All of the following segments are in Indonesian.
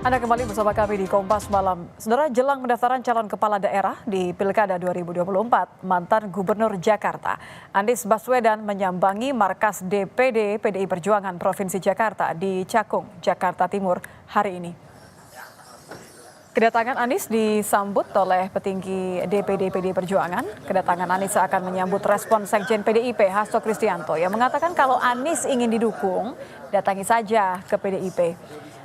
Anda kembali bersama kami di Kompas Malam. Saudara, jelang pendaftaran calon kepala daerah di Pilkada 2024, mantan Gubernur Jakarta, Anies Baswedan menyambangi markas DPD PDI Perjuangan Provinsi Jakarta di Cakung, Jakarta Timur hari ini. Kedatangan Anies disambut oleh petinggi DPD PDI Perjuangan. Kedatangan Anies akan menyambut respon Sekjen PDIP Hasto Kristianto yang mengatakan kalau Anies ingin didukung, datangi saja ke PDIP.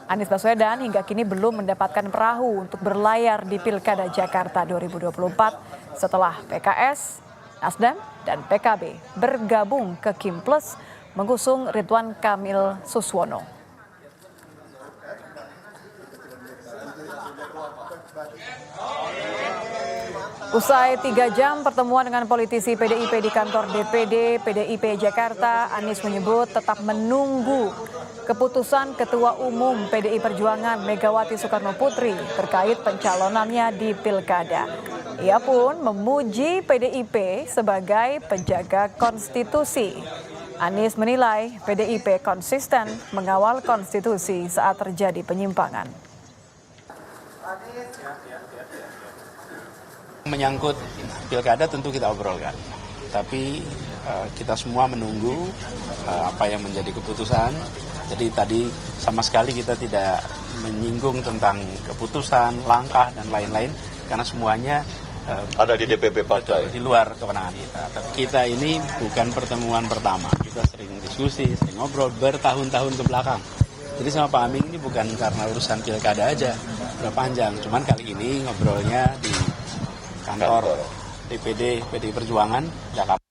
Anies Baswedan hingga kini belum mendapatkan perahu untuk berlayar di Pilkada Jakarta 2024 setelah PKS, Nasdem, dan PKB bergabung ke Kim Plus mengusung Ridwan Kamil Suswono. Usai 3 jam pertemuan dengan politisi PDIP di kantor DPD PDIP Jakarta, Anies menyebut tetap menunggu keputusan Ketua Umum PDI Perjuangan Megawati Soekarno Putri terkait pencalonannya di Pilkada. Ia pun memuji PDIP sebagai penjaga konstitusi. Anies menilai PDIP konsisten mengawal konstitusi saat terjadi penyimpangan. Menyangkut pilkada tentu kita obrolkan, tapi kita semua menunggu apa yang menjadi keputusan. Jadi tadi sama sekali kita tidak menyinggung tentang keputusan, langkah, dan lain-lain, karena semuanya ada di DPP partai. Di luar kewenangan kita. Tapi kita ini bukan pertemuan pertama. Kita sering diskusi, sering ngobrol bertahun-tahun ke belakang. Jadi sama Pak Amin ini bukan karena urusan pilkada aja, udah panjang. Cuman kali ini ngobrolnya di kantor DPD PDI Perjuangan Jakarta.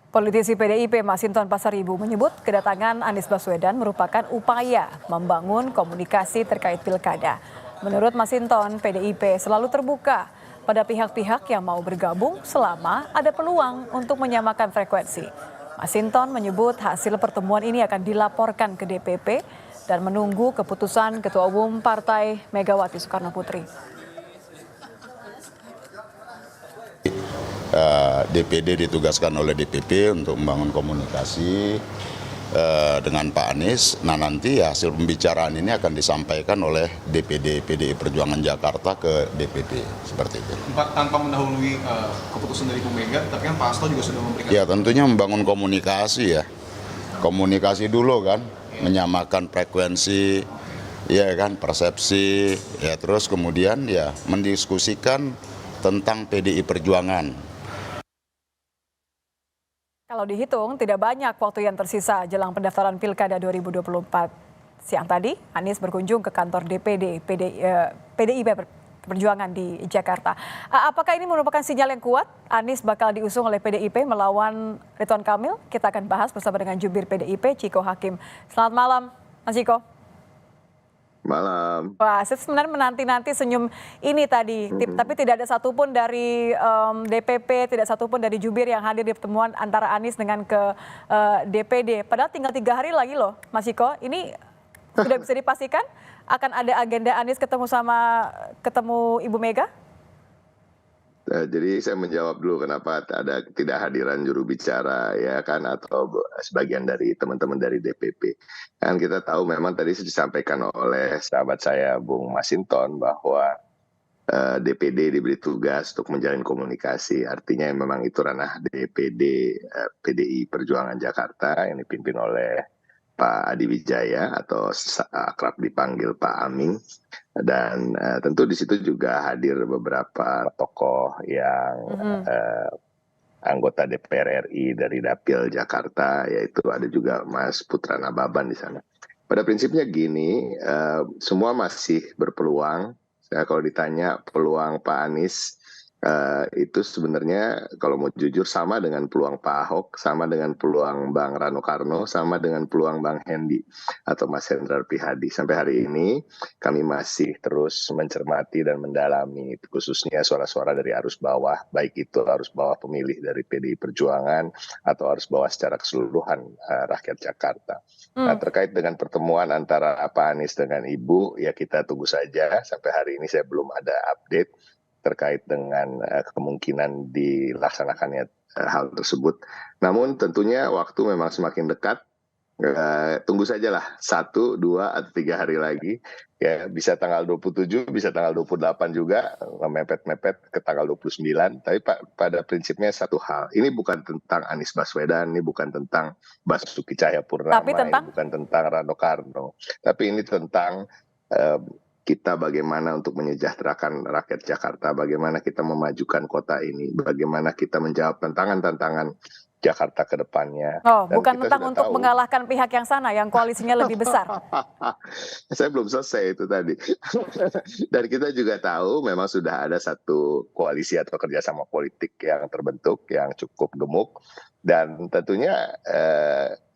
Politisi PDIP Masinton Pasaribu menyebut kedatangan Anies Baswedan merupakan upaya membangun komunikasi terkait pilkada. Menurut Masinton, PDIP selalu terbuka pada pihak-pihak yang mau bergabung selama ada peluang untuk menyamakan frekuensi. Masinton menyebut hasil pertemuan ini akan dilaporkan ke DPP dan menunggu keputusan Ketua Umum Partai Megawati Soekarno Putri. DPD ditugaskan oleh DPP untuk membangun komunikasi dengan Pak Anies. Nah nanti hasil pembicaraan ini akan disampaikan oleh DPD PDI Perjuangan Jakarta ke DPP seperti itu. Tanpa mendahului keputusan dari Bu Mega, tapi kan Pak Hasto juga sudah memberikan. Ya tentunya membangun komunikasi ya, komunikasi dulu kan, menyamakan frekuensi, ya kan, persepsi, ya terus kemudian ya mendiskusikan tentang PDI Perjuangan. Kalau dihitung, tidak banyak waktu yang tersisa jelang pendaftaran Pilkada 2024. Siang tadi, Anies berkunjung ke kantor DPD PDIP Perjuangan di Jakarta. Apakah ini merupakan sinyal yang kuat? Anies bakal diusung oleh PDIP melawan Ridwan Kamil? Kita akan bahas bersama dengan jubir PDIP, Ciko Hakim. Selamat malam, Mas Ciko. Malam. Wah, saya sebenarnya menanti-nanti senyum ini tadi, tapi tidak ada satupun dari DPP, tidak satupun dari jubir yang hadir di pertemuan antara Anies dengan ke DPD. Padahal tinggal 3 hari lagi loh, Mas Ciko. Ini sudah bisa dipastikan akan ada agenda Anies ketemu Ibu Mega? Jadi saya menjawab dulu kenapa ada tidak hadiran juru bicara ya kan, atau sebagian dari teman-teman dari DPP. Kan kita tahu memang tadi disampaikan oleh sahabat saya Bung Masinton bahwa DPD diberi tugas untuk menjalin komunikasi. Artinya memang itu ranah DPD PDI Perjuangan Jakarta yang dipimpin oleh Pak Adi Wijaya atau akrab dipanggil Pak Aming, dan tentu di situ juga hadir beberapa tokoh yang anggota DPR RI dari Dapil Jakarta, yaitu ada juga Mas Putra Nababan di sana. Pada prinsipnya gini, semua masih berpeluang. Kalau ditanya peluang Pak Anies, itu sebenarnya kalau mau jujur sama dengan peluang Pak Ahok, sama dengan peluang Bang Rano Karno, sama dengan peluang Bang Hendi atau Mas Hendrar Prihadi. Sampai hari ini kami masih terus mencermati dan mendalami khususnya suara-suara dari arus bawah, baik itu arus bawah pemilih dari PDI Perjuangan atau arus bawah secara keseluruhan rakyat Jakarta. Nah, terkait dengan pertemuan antara Pak Anies dengan Ibu, ya kita tunggu saja. Sampai hari ini saya belum ada update terkait dengan kemungkinan dilaksanakannya hal tersebut. Namun tentunya waktu memang semakin dekat Tunggu sajalah 1, 2, atau 3 hari lagi. Ya, bisa tanggal 27, bisa tanggal 28 juga, mepet-mepet ke tanggal 29. Tapi pada prinsipnya satu hal, ini bukan tentang Anies Baswedan, ini bukan tentang Basuki Tapi Cahayapurnama, ini tentang bukan tentang Rano Karno. Tapi ini tentang eh, kita bagaimana untuk menyejahterakan rakyat Jakarta, bagaimana kita memajukan kota ini, bagaimana kita menjawab tantangan-tantangan Jakarta ke depannya. Oh, Dan bukan kita tentang sudah untuk tahu. mengalahkan pihak yang sana yang koalisinya lebih besar. Saya belum selesai itu tadi. Dan kita juga tahu memang sudah ada satu koalisi atau kerjasama politik yang terbentuk yang cukup gemuk. Dan tentunya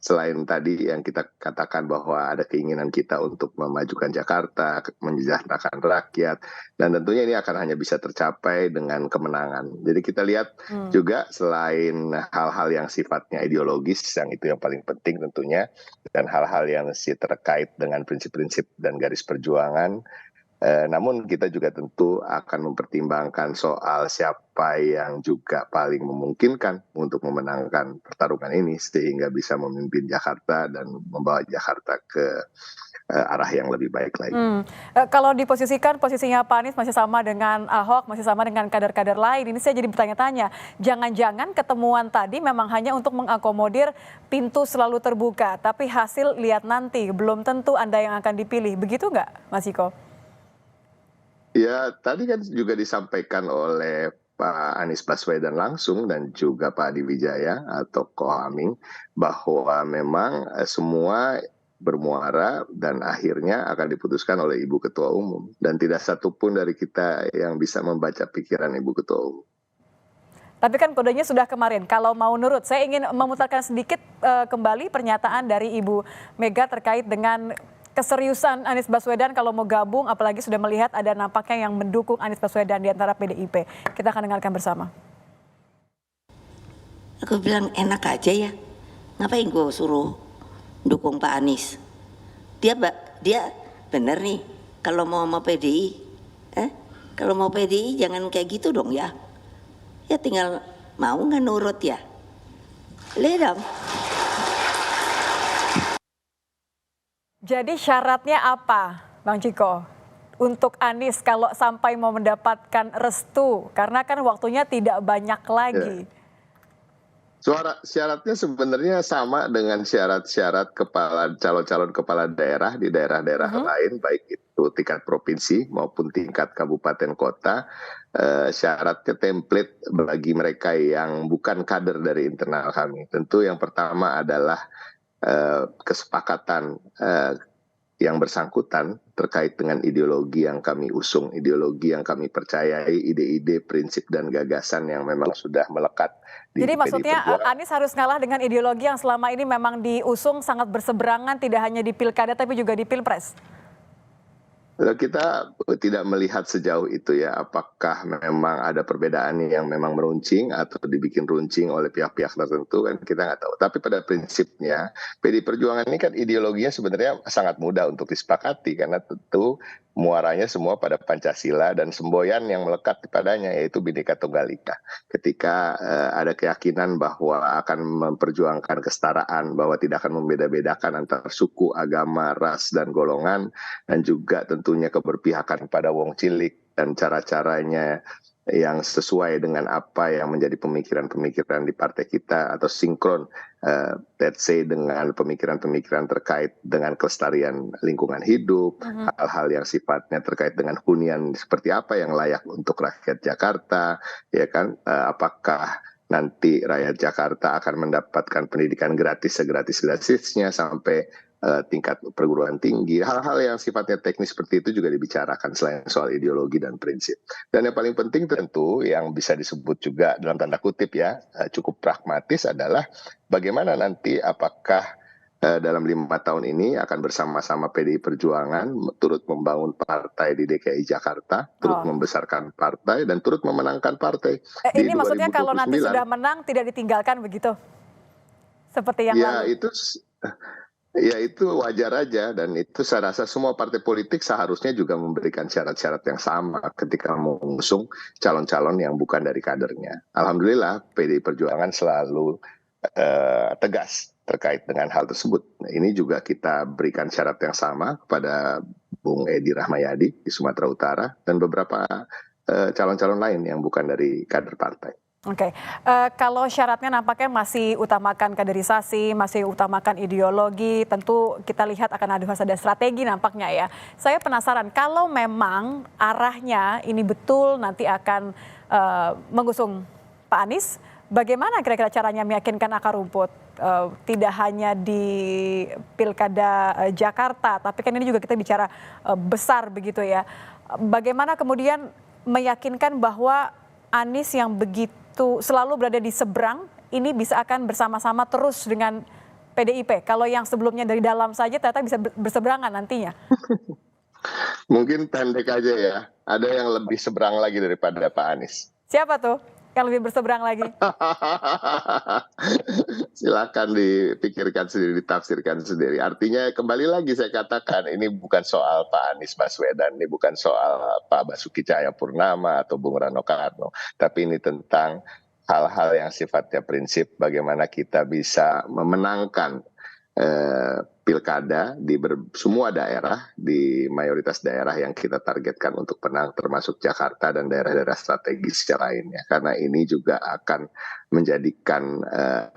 selain tadi yang kita katakan bahwa ada keinginan kita untuk memajukan Jakarta, mensejahterakan rakyat, dan tentunya ini akan hanya bisa tercapai dengan kemenangan. Jadi kita lihat juga selain hal-hal yang sifatnya ideologis, yang itu yang paling penting tentunya, dan hal-hal yang masih terkait dengan prinsip-prinsip dan garis perjuangan. Namun kita juga tentu akan mempertimbangkan soal siapa yang juga paling memungkinkan untuk memenangkan pertarungan ini sehingga bisa memimpin Jakarta dan membawa Jakarta ke arah yang lebih baik lagi. Kalau diposisikan posisinya Pak Anies masih sama dengan Ahok, masih sama dengan kader-kader lain, ini saya jadi bertanya-tanya, jangan-jangan ketemuan tadi memang hanya untuk mengakomodir pintu selalu terbuka, tapi hasil lihat nanti, belum tentu Anda yang akan dipilih, begitu nggak Mas Iko? Ya, tadi kan juga disampaikan oleh Pak Anies Baswedan langsung dan juga Pak Adi Wijaya atau Kohaming bahwa memang semua bermuara dan akhirnya akan diputuskan oleh Ibu Ketua Umum. Dan tidak satupun dari kita yang bisa membaca pikiran Ibu Ketua Umum. Tapi kan kodenya sudah kemarin, kalau mau nurut, saya ingin memutarkan sedikit kembali pernyataan dari Ibu Mega terkait dengan keseriusan Anies Baswedan kalau mau gabung, apalagi sudah melihat ada nampaknya yang mendukung Anies Baswedan di antara PDIP. Kita akan dengarkan bersama. Aku bilang enak aja ya, ngapain gue suruh dukung Pak Anies? Dia bener nih, kalau mau sama PDI, kalau mau PDI jangan kayak gitu dong ya. Ya tinggal mau nggak nurut ya. Lihat dong. Jadi syaratnya apa, Bang Ciko, untuk Anies kalau sampai mau mendapatkan restu? Karena kan waktunya tidak banyak lagi. Syaratnya sebenarnya sama dengan syarat-syarat calon-calon kepala daerah di daerah-daerah lain, baik itu tingkat provinsi maupun tingkat kabupaten kota. Syaratnya template bagi mereka yang bukan kader dari internal kami. Tentu yang pertama adalah kesepakatan yang bersangkutan terkait dengan ideologi yang kami usung, ideologi yang kami percayai, ide-ide, prinsip, dan gagasan yang memang sudah melekat di Jadi PDI maksudnya Perjuangan. Anies harus ngalah dengan ideologi yang selama ini memang diusung sangat berseberangan, tidak hanya di pilkada tapi juga di pilpres. Kita tidak melihat sejauh itu ya, apakah memang ada perbedaan yang memang meruncing atau dibikin runcing oleh pihak-pihak tertentu, kan kita nggak tahu. Tapi pada prinsipnya PDI Perjuangan ini kan ideologinya sebenarnya sangat mudah untuk disepakati karena tentu muaranya semua pada Pancasila dan semboyan yang melekat padanya yaitu Bhinneka Tunggal Ika. Ketika ada keyakinan bahwa akan memperjuangkan kesetaraan, bahwa tidak akan membeda-bedakan antar suku, agama, ras, dan golongan, dan juga tentunya keberpihakan pada wong cilik dan cara-caranya yang sesuai dengan apa yang menjadi pemikiran-pemikiran di partai kita atau sinkron let's say dengan pemikiran-pemikiran terkait dengan kelestarian lingkungan hidup, hal-hal yang sifatnya terkait dengan hunian seperti apa yang layak untuk rakyat Jakarta, ya kan, apakah nanti rakyat Jakarta akan mendapatkan pendidikan gratis segratis-gratisnya sampai tingkat perguruan tinggi, hal-hal yang sifatnya teknis seperti itu juga dibicarakan selain soal ideologi dan prinsip. Dan yang paling penting tentu yang bisa disebut juga dalam tanda kutip ya cukup pragmatis adalah bagaimana nanti apakah dalam 5 tahun ini akan bersama-sama PDI Perjuangan turut membangun partai di DKI Jakarta, turut membesarkan partai dan turut memenangkan partai. Ini maksudnya kalau nanti sudah menang tidak ditinggalkan begitu? Seperti yang lalu? Ya itu wajar aja dan itu saya rasa semua partai politik seharusnya juga memberikan syarat-syarat yang sama ketika mengusung calon-calon yang bukan dari kadernya. Alhamdulillah PDI Perjuangan selalu tegas terkait dengan hal tersebut. Nah, ini juga kita berikan syarat yang sama kepada Bung Edi Rahmayadi di Sumatera Utara dan beberapa calon-calon lain yang bukan dari kader partai. Oke, kalau syaratnya nampaknya masih utamakan kaderisasi, masih utamakan ideologi, tentu kita lihat akan harus ada strategi nampaknya ya. Saya penasaran kalau memang arahnya ini betul nanti akan mengusung Pak Anies, bagaimana kira-kira caranya meyakinkan akar rumput? Tidak hanya di Pilkada Jakarta, tapi kan ini juga kita bicara besar begitu ya. Bagaimana kemudian meyakinkan bahwa Anies yang begitu selalu berada di seberang, ini bisa akan bersama-sama terus dengan PDIP. Kalau yang sebelumnya dari dalam saja ternyata bisa berseberangan nantinya. Mungkin pendek aja ya, ada yang lebih seberang lagi daripada Pak Anies. Siapa tuh yang lebih berseberang lagi? Silakan dipikirkan sendiri, ditafsirkan sendiri. Artinya kembali lagi saya katakan ini bukan soal Pak Anies Baswedan, ini bukan soal Pak Basuki Cahayapurnama atau Bung Rano Karno, tapi ini tentang hal-hal yang sifatnya prinsip bagaimana kita bisa memenangkan pilkada di semua daerah, di mayoritas daerah yang kita targetkan untuk menang, termasuk Jakarta dan daerah-daerah strategis lainnya. Karena ini juga akan menjadikan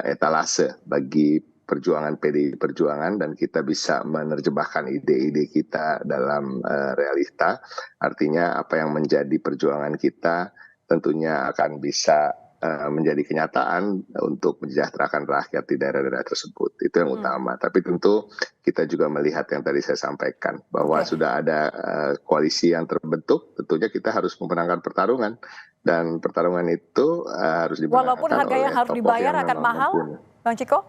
etalase bagi perjuangan PDI Perjuangan dan kita bisa menerjemahkan ide-ide kita dalam realita. Artinya apa yang menjadi perjuangan kita tentunya akan bisa menjadi kenyataan untuk mensejahterakan rakyat di daerah-daerah tersebut. Itu yang utama. Tapi tentu kita juga melihat yang tadi saya sampaikan, bahwa sudah ada koalisi yang terbentuk, tentunya kita harus memenangkan pertarungan. Dan pertarungan itu harus dimenangkan. Walaupun harga yang harus dibayar akan mahal, Bang Ciko?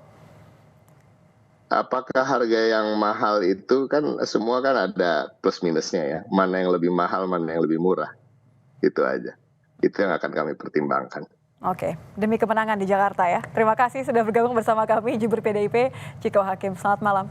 Apakah harga yang mahal itu kan semua kan ada plus minusnya ya. Mana yang lebih mahal, mana yang lebih murah. Itu aja. Itu yang akan kami pertimbangkan. Oke, demi kemenangan di Jakarta ya. Terima kasih sudah bergabung bersama kami, Jubir PDIP, Ciko Hakim. Selamat malam.